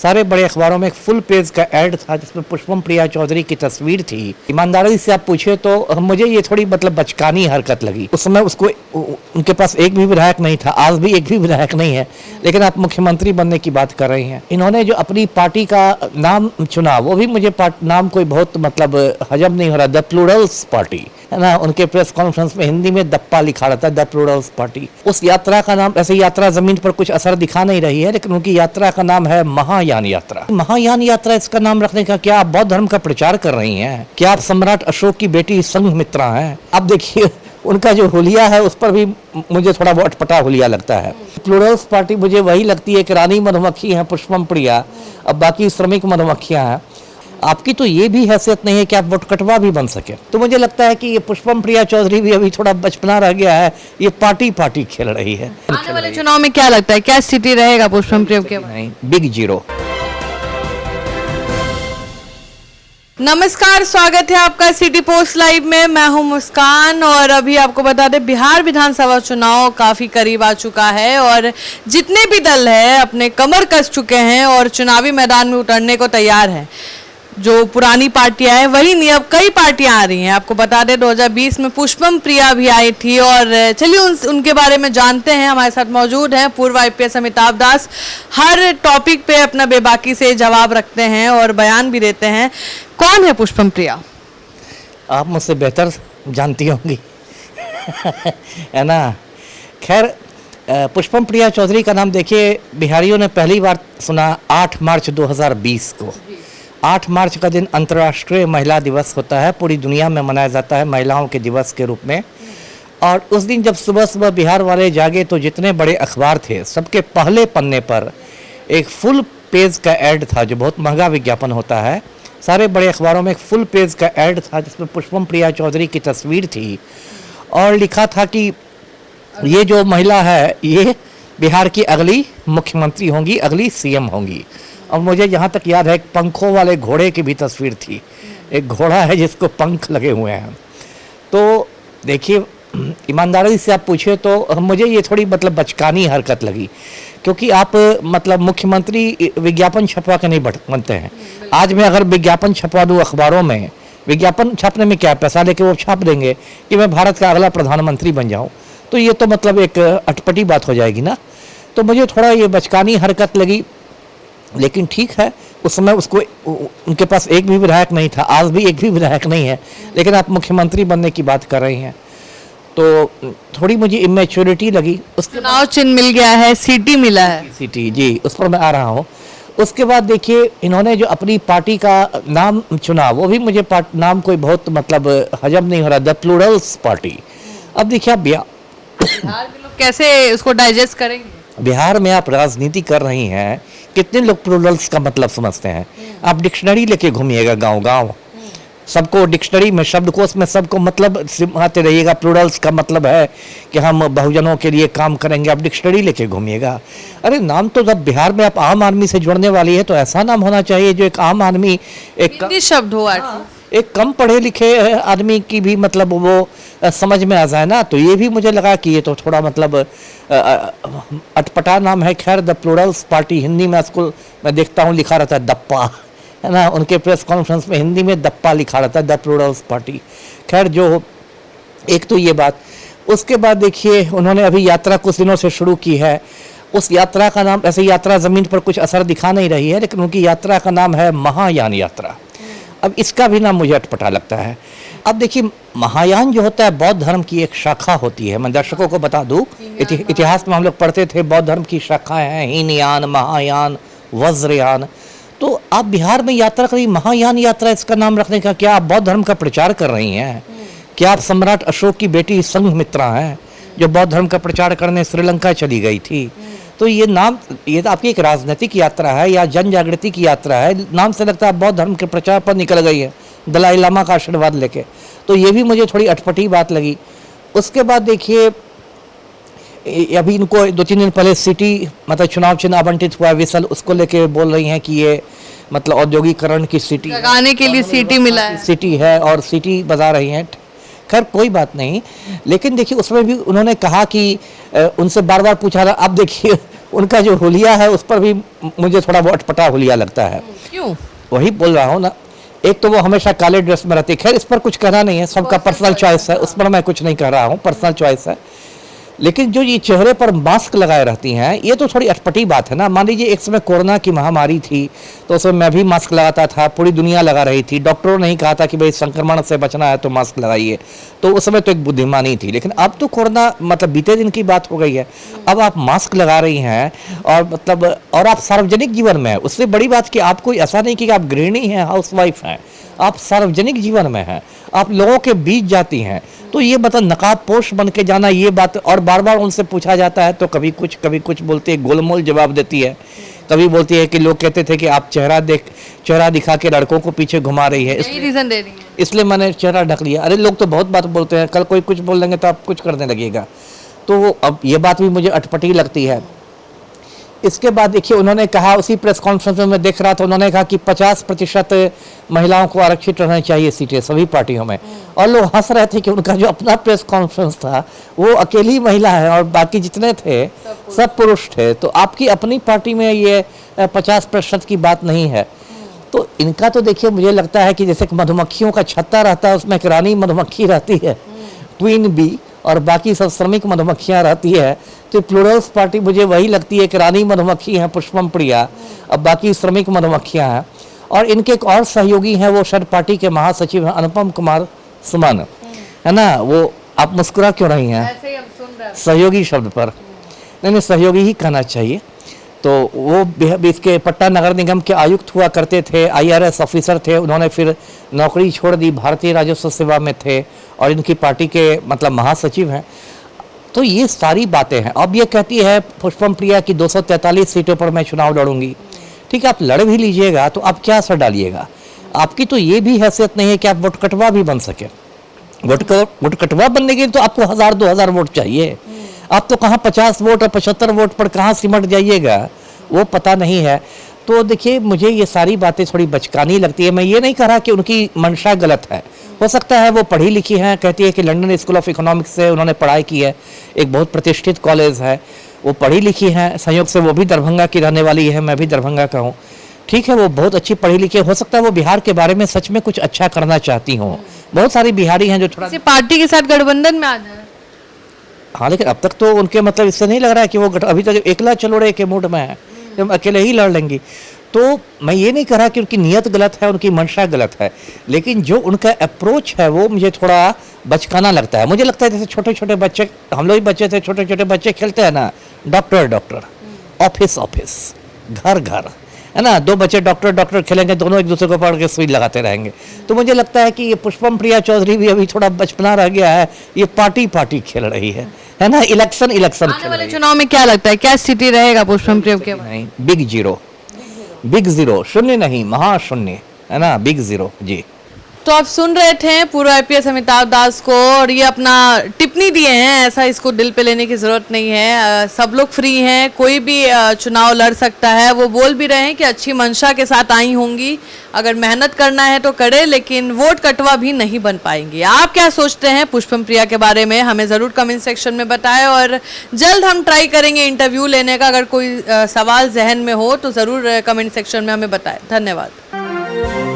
सारे बड़े अखबारों में एक फुल पेज का ऐड था जिसमें पुष्पम प्रिया चौधरी की तस्वीर थी। ईमानदारी से आप पूछे तो मुझे ये थोड़ी मतलब बचकानी हरकत लगी। उस समय उसको उनके पास एक भी विधायक नहीं था, आज भी एक भी विधायक नहीं है, लेकिन आप मुख्यमंत्री बनने की बात कर रही हैं। इन्होंने जो अपनी पार्टी का नाम चुना वो भी मुझे नाम कोई बहुत मतलब हजम नहीं हो रहा। द प्लूरल्स पार्टी है ना, उनके प्रेस कॉन्फ्रेंस में हिंदी में दप्पा लिखा रहता है, द प्लूरल्स पार्टी। उस यात्रा का नाम, ऐसे यात्रा जमीन पर कुछ असर दिखा नहीं रही है, लेकिन उनकी यात्रा का नाम है महायान यात्रा। महायान यात्रा इसका नाम रखने का क्या आप बौद्ध धर्म का प्रचार कर रही हैं? क्या आप सम्राट अशोक की बेटी संघमित्रा हैं? अब देखिए उनका जो हुलिया है उस पर भी मुझे थोड़ा बहुत अटपटा हुलिया लगता है। प्लूरल्स पार्टी मुझे वही लगती है कि रानी मधुमक्खी है पुष्पम प्रिया, अब बाकी श्रमिक मधुमक्खियां हैं। आपकी तो ये भी हैसियत नहीं है कि आप वोटकटवा भी बन सके। तो मुझे लगता है कि ये पुष्पम प्रिया चौधरी भी अभी थोड़ा बचपना रह गया है, ये पार्टी खेल रही है। आने वाले चुनाव में क्या लगता है, क्या स्थिति रहेगा पुष्पम प्रिया के? नहीं, बिग जीरो। नमस्कार, स्वागत है आपका सिटी पोस्ट लाइव में। मैं हूं मुस्कान और अभी आपको बता दें बिहार विधानसभा चुनाव काफ़ी करीब आ चुका है और जितने भी दल है अपने कमर कस चुके हैं और चुनावी मैदान में उतरने को तैयार है। जो पुरानी पार्टियां हैं वही नहीं, अब कई पार्टियां आ रही हैं। आपको बता दें 2020 में पुष्पम प्रिया भी आई थी और चलिए उनके बारे में जानते हैं। हमारे साथ मौजूद हैं पूर्व IPS अमिताभ दास, हर टॉपिक पे अपना बेबाकी से जवाब रखते हैं और बयान भी देते हैं। कौन है पुष्पम प्रिया? आप मुझसे बेहतर जानती होंगी है ना। खैर, पुष्पम प्रिया चौधरी का नाम देखिए बिहारियों ने पहली बार सुना 8 मार्च 2020 को। 8 मार्च का दिन अंतर्राष्ट्रीय महिला दिवस होता है, पूरी दुनिया में मनाया जाता है महिलाओं के दिवस के रूप में। और उस दिन जब सुबह सुबह बिहार वाले जागे तो जितने बड़े अखबार थे सबके पहले पन्ने पर एक फुल पेज का ऐड था, जो बहुत महंगा विज्ञापन होता है। सारे बड़े अखबारों में एक फुल पेज का ऐड था जिसमें पुष्पम प्रिया चौधरी की तस्वीर थी और लिखा था कि ये जो महिला है ये बिहार की अगली मुख्यमंत्री होंगी, अगली CM होंगी। और मुझे जहाँ तक याद है एक पंखों वाले घोड़े की भी तस्वीर थी, एक घोड़ा है जिसको पंख लगे हुए हैं। तो देखिए ईमानदारी से आप पूछे तो मुझे ये थोड़ी मतलब बचकानी हरकत लगी, क्योंकि आप मतलब मुख्यमंत्री विज्ञापन छपवा के नहीं बनते हैं। आज मैं अगर विज्ञापन छपवा दूँ अखबारों में, विज्ञापन छापने में क्या पैसा लेके वो छाप देंगे कि मैं भारत का अगला प्रधानमंत्री बन जाऊँ, तो ये तो मतलब एक अटपटी बात हो जाएगी ना। तो मुझे थोड़ा ये बचकानी हरकत लगी, लेकिन ठीक है, उस समय उसको उनके पास एक भी विधायक नहीं था, आज भी एक भी विधायक नहीं है, लेकिन आप मुख्यमंत्री बनने की बात कर रही हैं तो थोड़ी मुझे इमेच्योरिटी लगी। उसके चुनाव चिन्ह मिल गया है, सीटी मिला है। सीटी जी, उस पर मैं आ रहा हूँ। उसके बाद देखिए इन्होंने जो अपनी पार्टी का नाम चुना वो भी मुझे नाम कोई बहुत मतलब हजम नहीं हो रहा, द प्लूरल्स पार्टी। अब देखिए आप बिहार के लोग कैसे उसको डाइजेस्ट करेंगे? बिहार में आप राजनीति कर रही हैं, कितने लोग प्लूरल्स का मतलब समझते हैं? आप डिक्शनरी लेके घूमिएगा गांव गांव, सबको डिक्शनरी में शब्दकोश में सबको मतलब सिखाते रहिएगा। प्लूरल्स का मतलब है कि हम बहुजनों के लिए काम करेंगे, आप डिक्शनरी लेके घूमिएगा। अरे नाम तो जब बिहार में आप आम आदमी से जुड़ने वाली है तो ऐसा नाम होना चाहिए जो एक आम आदमी, एक शब्द हो, एक कम पढ़े लिखे आदमी की भी मतलब वो समझ में आ जाए ना। तो ये भी मुझे लगा कि ये तो थोड़ा मतलब अटपटा नाम है। खैर, द प्लूरल्स पार्टी हिंदी में स्कूल मैं देखता हूँ लिखा रहता है दप्पा, है ना, उनके प्रेस कॉन्फ्रेंस में हिंदी में दप्पा लिखा रहता है, द प्लूरल्स पार्टी। खैर, जो एक तो ये बात। उसके बाद देखिए उन्होंने अभी यात्रा कुछ दिनों से शुरू की है। उस यात्रा का नाम, ऐसे यात्रा जमीन पर कुछ असर दिखा नहीं रही है, लेकिन उनकी यात्रा का नाम है महायान यात्रा। अब इसका भी नाम मुझे अटपटा लगता है। अब देखिए महायान जो होता है बौद्ध धर्म की एक शाखा होती है। मैं दर्शकों को बता दूं, इतिहास में हम लोग पढ़ते थे बौद्ध धर्म की शाखाएं हैं, हीनयान, महायान, वज्रयान। तो आप बिहार में यात्रा करी, महायान यात्रा इसका नाम रखने का क्या आप बौद्ध धर्म का प्रचार कर रही हैं? क्या आप सम्राट अशोक की बेटी संघमित्रा हैं जो बौद्ध धर्म का प्रचार करने श्रीलंका चली गई थी? तो ये नाम, ये तो आपकी एक राजनीतिक यात्रा है या जन जागृति की यात्रा है। नाम से लगता है बौद्ध धर्म के प्रचार पर निकल गई है दलाई लामा का आशीर्वाद लेके। तो ये भी मुझे थोड़ी अटपटी बात लगी। उसके बाद देखिए अभी इनको 2-3 दिन पहले सिटी मतलब चुनाव चिन्ह आवंटित हुआ है विसल, उसको लेके बोल रही हैं कि ये मतलब औद्योगिकरण की सिटी लगाने के लिए सिटी मिला है, सिटी है और सिटी बजा रही हैं। खैर कोई बात नहीं, लेकिन देखिए उसमें भी उन्होंने कहा कि उनसे बार बार पूछा रहा। अब देखिए उनका जो हुलिया है उस पर भी मुझे थोड़ा वो अटपटा हुलिया लगता है। क्यों? वही बोल रहा हूँ ना, एक तो वो हमेशा काले ड्रेस में रहती है। खैर इस पर कुछ कहना नहीं है, सबका पर्सनल चॉइस है, उस पर मैं कुछ नहीं कर रहा हूँ, पर्सनल चॉइस है। लेकिन जो ये चेहरे पर मास्क लगाए रहती हैं, ये तो थोड़ी अटपटी बात है ना। मान लीजिए एक समय कोरोना की महामारी थी तो उस समय मैं भी मास्क लगाता था, पूरी दुनिया लगा रही थी, डॉक्टरों ने ही कहा था कि भाई संक्रमण से बचना है तो मास्क लगाइए, तो उस समय तो एक बुद्धिमानी थी। लेकिन अब तो कोरोना मतलब बीते दिन की बात हो गई है, अब आप मास्क लगा रही हैं और मतलब और आप सार्वजनिक जीवन में हैं। उससे बड़ी बात कि आप कोई ऐसा नहीं कि आप गृहिणी हैं, हाउसवाइफ हैं, आप सार्वजनिक जीवन में हैं, आप लोगों के बीच जाती हैं, तो ये मतलब नकाबपोश बन के जाना, ये बात। और बार बार उनसे पूछा जाता है तो कभी कुछ बोलती है, गोलमोल जवाब देती है। कभी बोलती है कि लोग कहते थे कि आप चेहरा दिखा के लड़कों को पीछे घुमा रही है, यही रीजन दे रही है। इसलिए मैंने चेहरा ढक लिया। अरे लोग तो बहुत बात बोलते हैं, कल कोई कुछ बोल देंगे तो आप कुछ करने लगेगा, तो अब ये बात भी मुझे अटपटी लगती है। इसके बाद देखिए उन्होंने कहा, उसी प्रेस कॉन्फ्रेंस में मैं देख रहा था, उन्होंने कहा कि 50% महिलाओं को आरक्षित रहनी चाहिए सीटें सभी पार्टियों में। और लोग हंस रहे थे कि उनका जो अपना प्रेस कॉन्फ्रेंस था वो अकेली महिला है और बाकी जितने थे सब पुरुष थे। तो आपकी अपनी पार्टी में ये 50% की बात नहीं है। तो इनका तो देखिए मुझे लगता है कि जैसे मधुमक्खियों का छत्ता रहता है, उसमें एक रानी मधुमक्खी रहती है, क्वीन बी, और बाकी सब श्रमिक मधुमक्खियाँ रहती है। तो प्लूरल्स पार्टी मुझे वही लगती है कि रानी मधुमक्खी है पुष्पम प्रिया, अब बाकी श्रमिक मधुमक्खियाँ हैं। और इनके एक और सहयोगी हैं, वो शायद पार्टी के महासचिव हैं, अनुपम कुमार सुमन, है ना। वो आप मुस्कुरा क्यों रही हैं? ऐसे ही हम सुन रहे हैं। सहयोगी शब्द पर नहीं, सहयोगी ही कहना चाहिए। तो वो इसके पटना नगर निगम के आयुक्त हुआ करते थे, IRS ऑफिसर थे, उन्होंने फिर नौकरी छोड़ दी, भारतीय राजस्व सेवा में थे और इनकी पार्टी के मतलब महासचिव हैं। तो ये सारी बातें हैं। अब ये कहती है पुष्पम प्रिया की 243 सीटों पर मैं चुनाव लड़ूंगी। ठीक है, आप लड़ भी लीजिएगा तो आप क्या असर डालिएगा? आपकी तो ये भी हैसियत नहीं है कि आप वोट कटवा भी बन सके। वोट कटवा बनने के लिए तो आपको 1000-2000 वोट चाहिए। आप तो कहाँ 50 वोट और 75 वोट पर कहाँ सिमट जाइएगा, वो पता नहीं है। तो देखिए मुझे ये सारी बातें थोड़ी बचकानी लगती है। मैं ये नहीं कह रहा कि उनकी मंशा गलत है, हो सकता है वो पढ़ी लिखी हैं, कहती है कि लंदन स्कूल ऑफ इकोनॉमिक्स से उन्होंने पढ़ाई की है, एक बहुत प्रतिष्ठित कॉलेज है, वो पढ़ी लिखी हैं, संयोग से वो भी दरभंगा की रहने वाली है, मैं भी दरभंगा का हूँ। ठीक है, वो बहुत अच्छी पढ़ी लिखी है, हो सकता है वो बिहार के बारे में सच में कुछ अच्छा करना चाहती हूँ। बहुत सारी बिहारी हैं जो थोड़ा पार्टी के साथ गठबंधन में आ जाए। हाँ, लेकिन अब तक तो उनके मतलब इससे नहीं लग रहा है कि वो अभी तक एकला चलोड़े के मूड में है, जब अकेले ही लड़ लेंगी। तो मैं ये नहीं कह रहा कि उनकी नीयत गलत है, उनकी मंशा गलत है, लेकिन जो उनका अप्रोच है वो मुझे थोड़ा बचकाना लगता है। मुझे लगता है जैसे छोटे छोटे बच्चे, हम लोग ही बच्चे थे, छोटे छोटे बच्चे खेलते हैं ना, डॉक्टर ऑफिस घर है ना, दो बच्चे डॉक्टर खेलेंगे, दोनों एक दूसरे को पकड़ के सुई लगाते रहेंगे। तो मुझे लगता है कि ये पुष्पम प्रिया चौधरी भी अभी थोड़ा बचपना रह गया है, ये पार्टी खेल रही है ना, इलेक्शन आने वाले चुनाव में क्या लगता है, क्या स्थिति रहेगा पुष्पम प्रिया के? नहीं, बिग जीरो, शून्य नहीं, महाशून्य, है ना, बिग जीरो जी। तो आप सुन रहे थे पूर्व IPS अमिताभ दास को, और ये अपना टिप्पणी दिए हैं, ऐसा इसको दिल पे लेने की ज़रूरत नहीं है। सब लोग फ्री हैं, कोई भी चुनाव लड़ सकता है। वो बोल भी रहे हैं कि अच्छी मंशा के साथ आई होंगी, अगर मेहनत करना है तो करे, लेकिन वोट कटवा भी नहीं बन पाएंगी। आप क्या सोचते हैं पुष्पम प्रिया के बारे में, हमें ज़रूर कमेंट सेक्शन में बताएं, और जल्द हम ट्राई करेंगे इंटरव्यू लेने का। अगर कोई सवाल जहन में हो तो ज़रूर कमेंट सेक्शन में हमें बताएं। धन्यवाद।